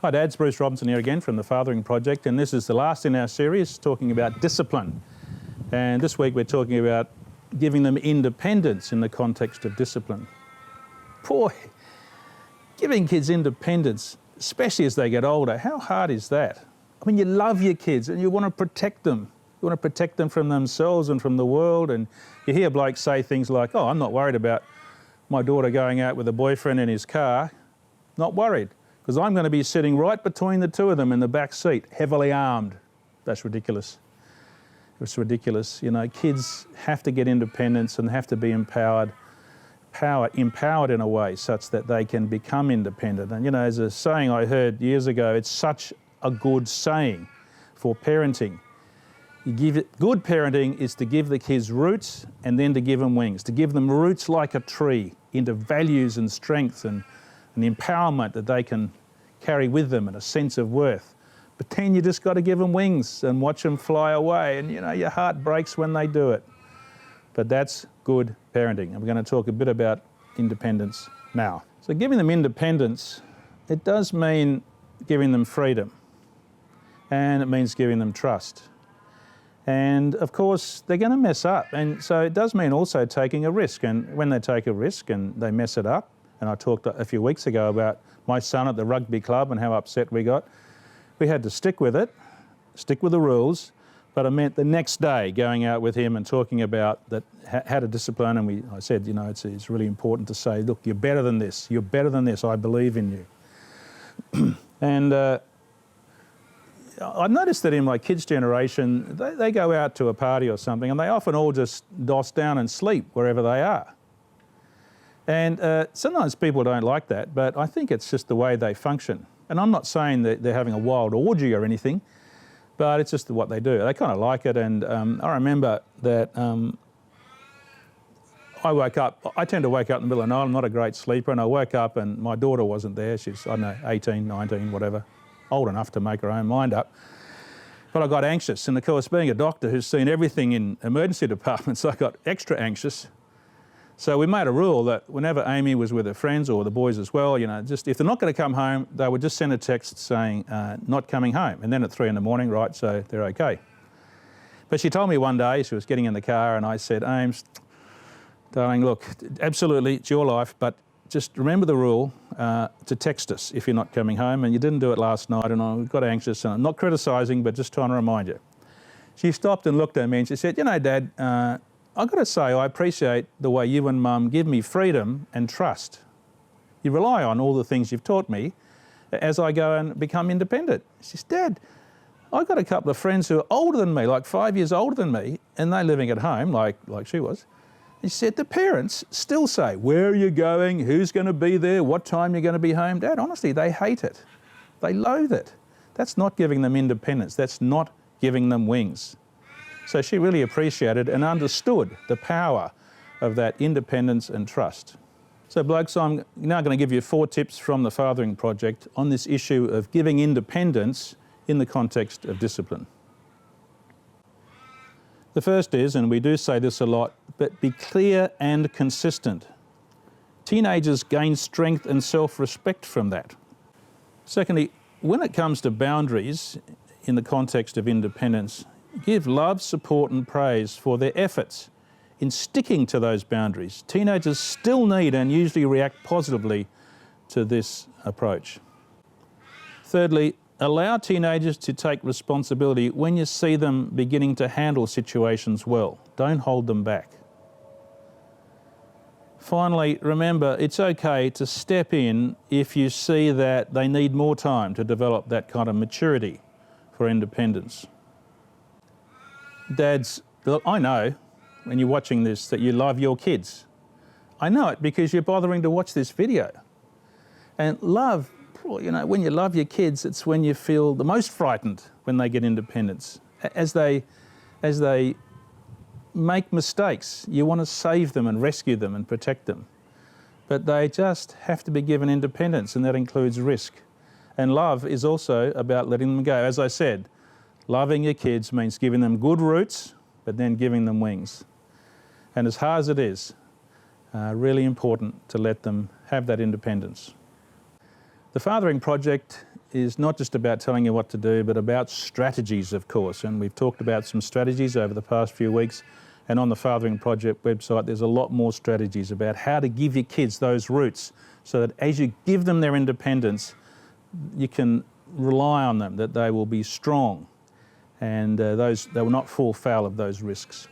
Hi Dad, it's Bruce Robinson here again from the Fathering Project, and this is the last in our series talking about discipline. And this week we're talking about giving them independence in the context of discipline. Boy, giving kids independence, especially as they get older, how hard is that? I mean, you love your kids and you want to protect them. You want to protect them from themselves and from the world, and you hear blokes say things like, oh, I'm not worried about my daughter going out with a boyfriend in his car. Not worried, because I'm going to be sitting right between the two of them in the back seat, heavily armed. That's ridiculous. It's ridiculous. You know, kids have to get independence and have to be empowered in a way such that they can become independent. And, you know, as a saying I heard years ago, it's such a good saying for parenting. Good parenting is to give the kids roots and then to give them wings, to give them roots like a tree into values and strength and an empowerment that they can carry with them and a sense of worth. But then you just got to give them wings and watch them fly away, and you know, your heart breaks when they do it. But that's good parenting, and we're going to talk a bit about independence now. So giving them independence, it does mean giving them freedom, and it means giving them trust. And of course, they're going to mess up, and so it does mean also taking a risk. And when they take a risk and they mess it up, and I talked a few weeks ago about my son at the rugby club and how upset we got. We had to stick with it, stick with the rules, but it meant the next day going out with him and talking about that, how to discipline, and I said, you know, it's really important to say, look, you're better than this, I believe in you. And I've noticed that in my kids' generation, they go out to a party or something and they often all just doss down and sleep wherever they are. And sometimes people don't like that, but I think it's just the way they function. And I'm not saying that they're having a wild orgy or anything, but it's just what they do. They kind of like it, and I remember that I tend to wake up in the middle of the night. I'm not a great sleeper, and I woke up and my daughter wasn't there. She's, I don't know, 18, 19, whatever, old enough to make her own mind up. But I got anxious, and of course, being a doctor who's seen everything in emergency departments, I got extra anxious. So we made a rule that whenever Amy was with her friends, or the boys as well, you know, just if they're not going to come home, they would just send a text saying, not coming home. And then at 3 in the morning, right, so they're okay. But she told me one day, she was getting in the car, and I said, Ames, darling, look, absolutely, it's your life, but just remember the rule to text us if you're not coming home. And you didn't do it last night, and I got anxious, and I'm not criticising, but just trying to remind you. She stopped and looked at me and she said, you know, Dad, I've got to say, I appreciate the way you and Mum give me freedom and trust. You rely on all the things you've taught me as I go and become independent. She says, Dad, I've got a couple of friends who are older than me, like 5 years older than me, and they're living at home like she was. And she said, the parents still say, where are you going? Who's going to be there? What time you're going to be home? Dad, honestly, they hate it. They loathe it. That's not giving them independence. That's not giving them wings. So she really appreciated and understood the power of that independence and trust. So blokes, I'm now going to give you 4 tips from the Fathering Project on this issue of giving independence in the context of discipline. The first is, and we do say this a lot, but be clear and consistent. Teenagers gain strength and self-respect from that. Secondly, when it comes to boundaries in the context of independence, give love, support and praise for their efforts in sticking to those boundaries. Teenagers still need and usually react positively to this approach. Thirdly, allow teenagers to take responsibility when you see them beginning to handle situations well. Don't hold them back. Finally, remember, it's okay to step in if you see that they need more time to develop that kind of maturity for independence. Dads, look, I know when you're watching this that you love your kids. I know it because you're bothering to watch this video. And love, you know, when you love your kids, it's when you feel the most frightened when they get independence. As they make mistakes, you want to save them and rescue them and protect them. But they just have to be given independence, and that includes risk. And love is also about letting them go. As I said, loving your kids means giving them good roots, but then giving them wings. And as hard as it is, really important to let them have that independence. The Fathering Project is not just about telling you what to do, but about strategies, of course. And we've talked about some strategies over the past few weeks. And on the Fathering Project website, there's a lot more strategies about how to give your kids those roots so that as you give them their independence, you can rely on them, that they will be strong and they will not fall foul of those risks.